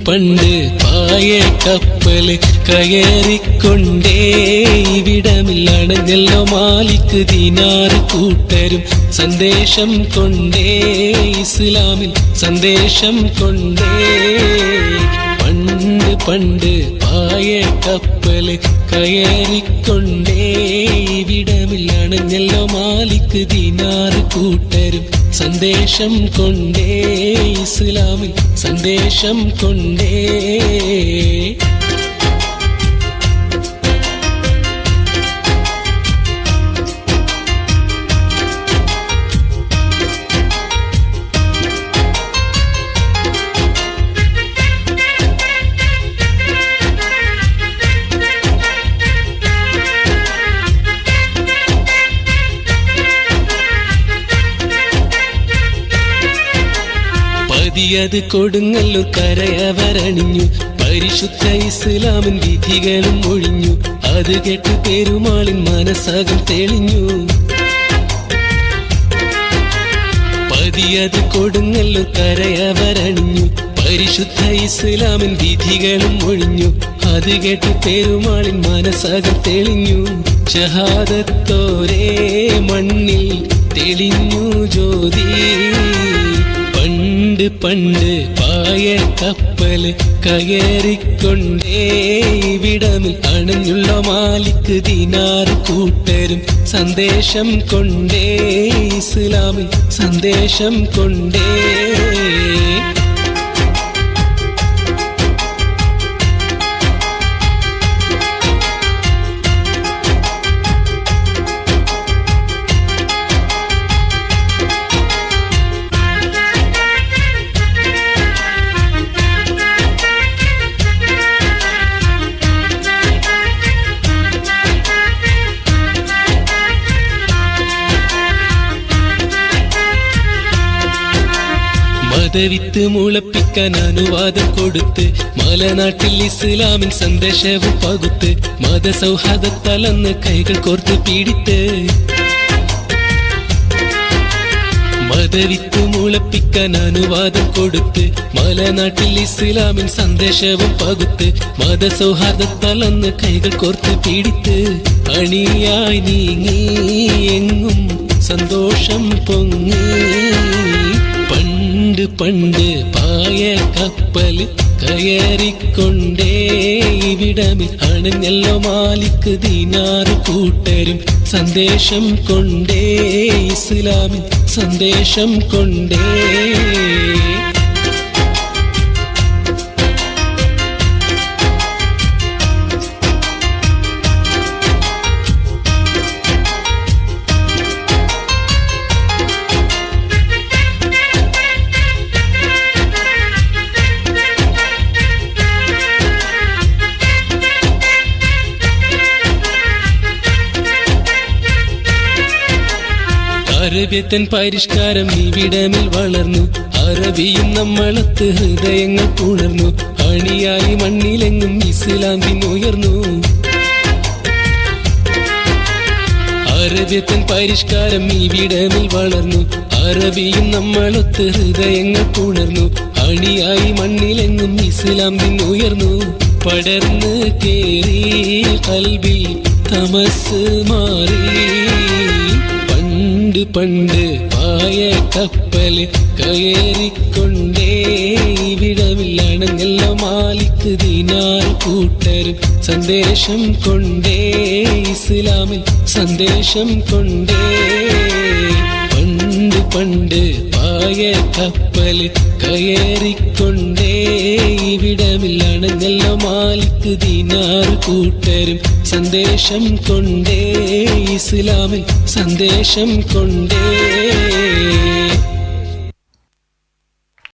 പണ്ട് പായ കപ്പൽ കയറിക്കൊണ്ടേ ഇവിടമില്ലണഞ്ഞല്ലോ മാലിക് ദീനാറ് കൂട്ടരും സന്ദേശം കൊണ്ടേ ഇസ്ലാമിൽ സന്ദേശം കൊണ്ടേ പണ്ട് പണ്ട് പായ കപ്പൽ കയറിക്കൊണ്ടേ ഇവിടമില്ലണഞ്ഞല്ലോ മാലിക് ദീനാറ് കൂട്ടരും സന്ദേശം കൊണ്ടേ ഇസ്ലാമിൽ സന്ദേശം കൊണ്ടേ അത് കൊടുങ്ങല്ലൂർ കരയവരണിഞ്ഞു പരിശുദ്ധ ഇസ്ലാമിൻ വിധികളും ഒഴിഞ്ഞു അത് കേട്ട് പെരുമാളിൻ മനസ്സകം തെളിഞ്ഞു പതിയത് കൊടുങ്ങല്ലൂർ കരയവരണിഞ്ഞു പരിശുദ്ധ ഇസ്ലാമിൻ വിധികളും ഒഴിഞ്ഞു അത് കേട്ട് പെരുമാളിൻ മനസ്സകം തെളിഞ്ഞു ഷഹാദത്തോരേ മണ്ണിൽ തെളിഞ്ഞു ജ്യോതി പണ്ട് പണ്ട് പായ കപ്പൽ കയറിക്കൊണ്ടേ ഇവിടമിൽ അണഞ്ഞുള്ള മാലിക് ദീനാറ് കൂട്ടരും സന്ദേശം കൊണ്ടേ ഇസ്ലാമിൽ സന്ദേശം കൊണ്ടേ മതവിത്ത് മുളപ്പിക്കാൻ അനുവാദം കൊടുത്ത് മലനാട്ടിൽ ഇസ്ലാമിൻ സന്ദേശവും പകുത്ത് മതസൗഹാർദ്ദത്തലന്ന് കൈകൾ കോർത്ത് പീഡിത്ത് മതവിത്ത് മുളപ്പിക്കാൻ അനുവാദം കൊടുത്ത് മലനാട്ടിൽ ഇസ്ലാമിൻ സന്ദേശവും പകുത്ത് മതസൗഹാർദ്ദത്തലന്ന് കൈകൾ കോർത്ത് പീഡിത്ത് അണിയായി നീങ്ങി എങ്ങും സന്തോഷം പൊങ്ങി പണ്ട് പണ്ട് പായ കപ്പൽ കയറിക്കൊണ്ടേ ഇവിടമിൽ അണഞ്ഞല്ലോ മാലിക് ദീനാറ് കൂട്ടരും സന്ദേശം കൊണ്ടേ ഇസ്ലാമിൽ സന്ദേശം കൊണ്ടേ അറബിയത്തൻ പരിഷ്കാരം ഇവിടമിൽ വളർന്നു അറബിയും നമ്മളത്ത് ഹൃദയങ്ങൾ പുണർന്നു അണിയായി മണ്ണിലെങ്ങും ഇസ്ലാം ഉയർന്നു അറബിയത്തൻ പരിഷ്കാരം ഇവിടമിൽ വളർന്നു അറബിയും നമ്മളൊത്ത് ഹൃദയങ്ങൾ പുണർന്നു അണിയായി മണ്ണിലെങ്ങും ഇസ്ലാം ഉയർന്നു പടർന്ന് കേറി കൽബിൽ തമസ് മാറി പണ്ട് പണ്ട് പായ കപ്പൽ കയറിക്കൊണ്ടേ ഇവിടമിൽ അണഞ്ഞല്ലോ മാലിക് ദീനാറ് കൂട്ടരും സന്ദേശം കൊണ്ടേ ഇസ്ലാമിൽ സന്ദേശം കൊണ്ടേ പണ്ട് പണ്ട് പായ കപ്പൽ കയറിക്കൊണ്ടേ ഇവിടമിൽ അണഞ്ഞല്ലോ മാലിക് ദീനാറ് കൂട്ടരും സന്ദേശം കൊണ്ടേ ഇസ്ലാമിൽ സന്ദേശം കൊണ്ടേ